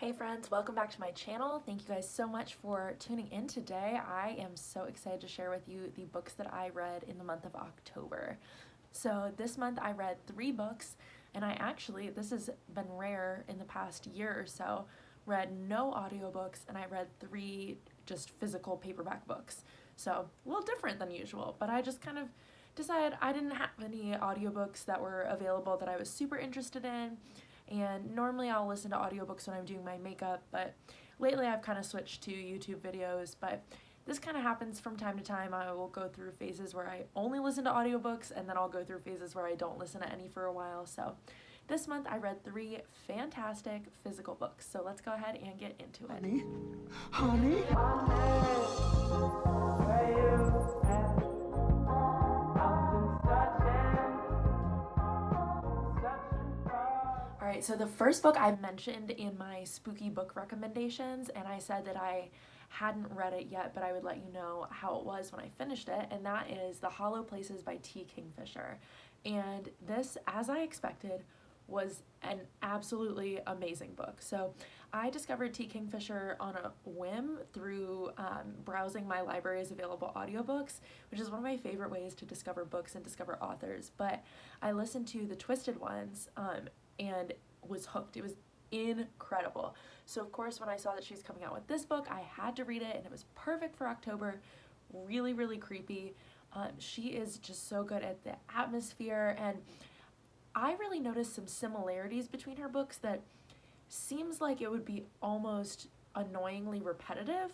Hey friends, welcome back to my channel. Thank you guys so much for tuning in today. I am so excited to share with you the books that I read in the month of October. So this month I read 3 books, and this has been rare in the past year or so, read no audiobooks, and I read 3 just physical paperback books. So a little different than usual, but I just kind of decided I didn't have any audiobooks that were available that I was super interested in, and normally I'll listen to audiobooks when I'm doing my makeup, but lately I've kind of switched to YouTube videos. But this kind of happens from time to time. I will go through phases where I only listen to audiobooks, and then I'll go through phases where I don't listen to any for a while. So this month I read 3 fantastic physical books. So let's go ahead and get into it. Honey? Alright, so the first book I mentioned in my spooky book recommendations, and I said that I hadn't read it yet, but I would let you know how it was when I finished it, and that is The Holo Places by T. Kingfisher. And this, as I expected, was an absolutely amazing book. So I discovered T. Kingfisher on a whim through browsing my library's available audiobooks, which is one of my favorite ways to discover books and discover authors. But I listened to the Twisted ones, and was hooked. It was incredible. So of course when I saw that she's coming out with this book, I had to read it, and it was perfect for October. Really, really creepy. She is just so good at the atmosphere, and I really noticed some similarities between her books that seems like it would be almost annoyingly repetitive,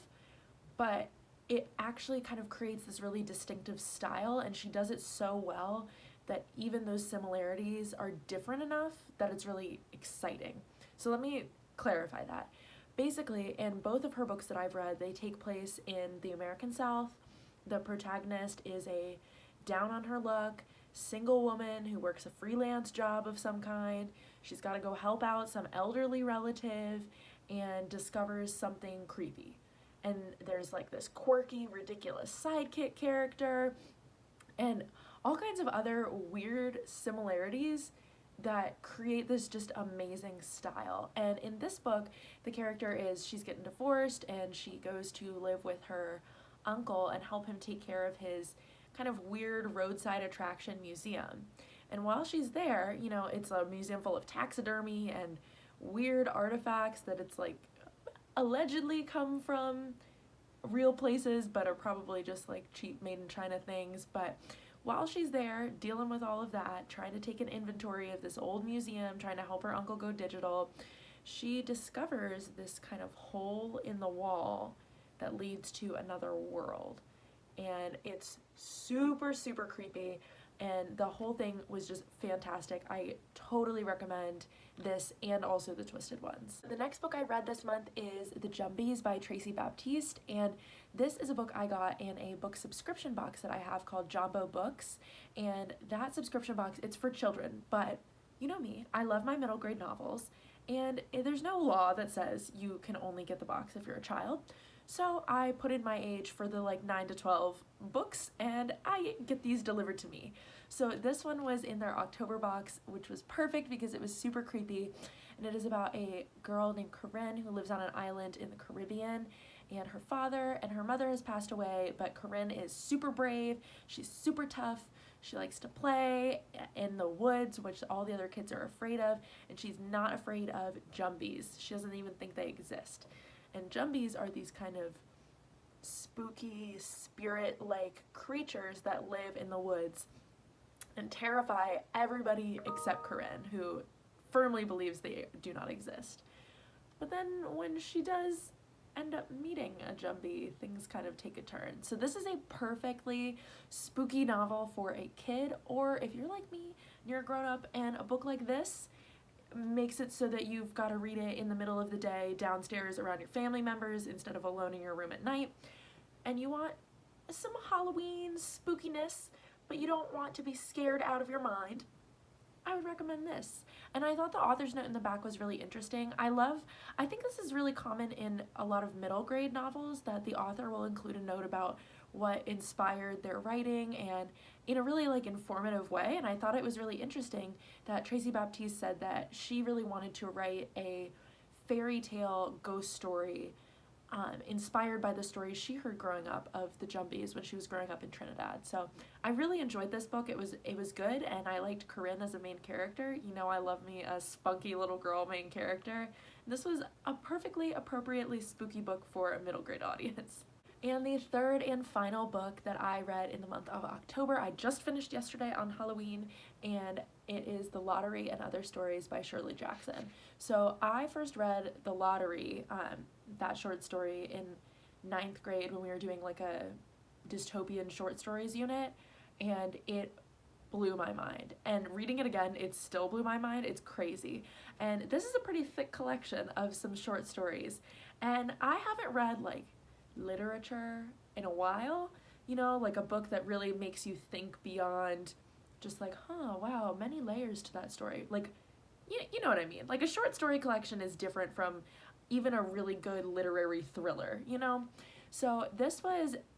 but it actually kind of creates this really distinctive style, and she does it so well that even those similarities are different enough that it's really exciting. So let me clarify that. Basically, in both of her books that I've read, they take place in the American South. The protagonist is a down on her luck single woman who works a freelance job of some kind. She's got to go help out some elderly relative and discovers something creepy. And there's like this quirky, ridiculous sidekick character and all kinds of other weird similarities that create this just amazing style. And in this book, the character is, she's getting divorced, and she goes to live with her uncle and help him take care of his kind of weird roadside attraction museum. And while she's there, you know, it's a museum full of taxidermy and weird artifacts that it's like allegedly come from real places but are probably just like cheap made in China things. But while she's there dealing with all of that, trying to take an inventory of this old museum, trying to help her uncle go digital, she discovers this kind of hole in the wall that leads to another world. And it's super, super creepy, and the whole thing was just fantastic. I totally recommend this and also the Twisted ones. The next book I read this month is Thejumbies by Tracy Baptiste, and this is a book I got in a book subscription box that I have called Jumbo Books. And that subscription box, it's for children, but you know me, I love my middle grade novels, and there's no law that says you can only get the box if you're a child. So I put in my age for the like 9 to 12 books, and I get these delivered to me. So this one was in their October box, which was perfect because it was super creepy. And it is about a girl named Corinne who lives on an island in the Caribbean, and her father and her mother has passed away, but Corinne is super brave. She's super tough. She likes to play in the woods, which all the other kids are afraid of, and she's not afraid of jumbies. She doesn't even think they exist. And jumbies are these kind of spooky, spirit-like creatures that live in the woods and terrify everybody except Corinne, who firmly believes they do not exist. But then when she does end up meeting a jumbie, things kind of take a turn. So this is a perfectly spooky novel for a kid, or if you're like me, you're a grown-up, and a book like this makes it so that you've got to read it in the middle of the day downstairs around your family members instead of alone in your room at night, and you want some Halloween spookiness but you don't want to be scared out of your mind, I would recommend this. And I thought the author's note in the back was really interesting. I think this is really common in a lot of middle grade novels, that the author will include a note about what inspired their writing, and in a really like informative way. And I thought it was really interesting that Tracy Baptiste said that she really wanted to write a fairy tale ghost story inspired by the stories she heard growing up of the Thejumbies when she was growing up in Trinidad. So I really enjoyed this book. It was good, and I liked Corinne as a main character. You know, I love me a spunky little girl main character. This was a perfectly appropriately spooky book for a middle grade audience. And the third and final book that I read in the month of October, I just finished yesterday on Halloween, and it is The Lottery and Other Stories by Shirley Jackson. So I first read The Lottery, that short story, in 9th grade when we were doing like a dystopian short stories unit, and it blew my mind. And reading it again, it still blew my mind. It's crazy. And this is a pretty thick collection of some short stories. And I haven't read like literature in a while, you know, like a book that really makes you think beyond just like, wow, many layers to that story. Like, you know what I mean? Like a short story collection is different from even a really good literary thriller, you know? So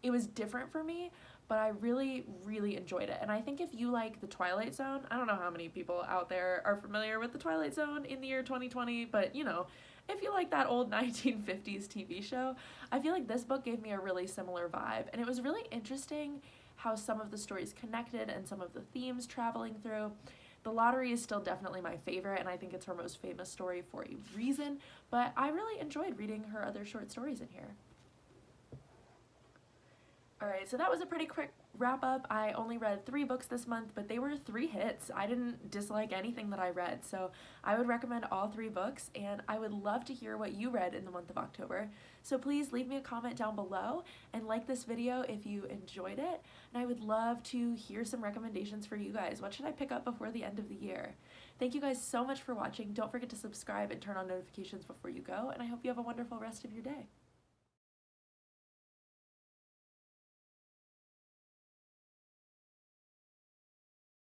it was different for me, but I really, really enjoyed it. And I think if you like The Twilight Zone, I don't know how many people out there are familiar with The Twilight Zone in the year 2020, but you know, if you like that old 1950s TV show, I feel like this book gave me a really similar vibe. And it was really interesting how some of the stories connected and some of the themes traveling through. The Lottery is still definitely my favorite, and I think it's her most famous story for a reason, but I really enjoyed reading her other short stories in here. Alright, so that was a pretty quick wrap up. I only read 3 books this month, but they were 3 hits. I didn't dislike anything that I read, so I would recommend all 3 books, and I would love to hear what you read in the month of October. So please leave me a comment down below and like this video if you enjoyed it, and I would love to hear some recommendations for you guys. What should I pick up before the end of the year? Thank you guys so much for watching. Don't forget to subscribe and turn on notifications before you go, and I hope you have a wonderful rest of your day.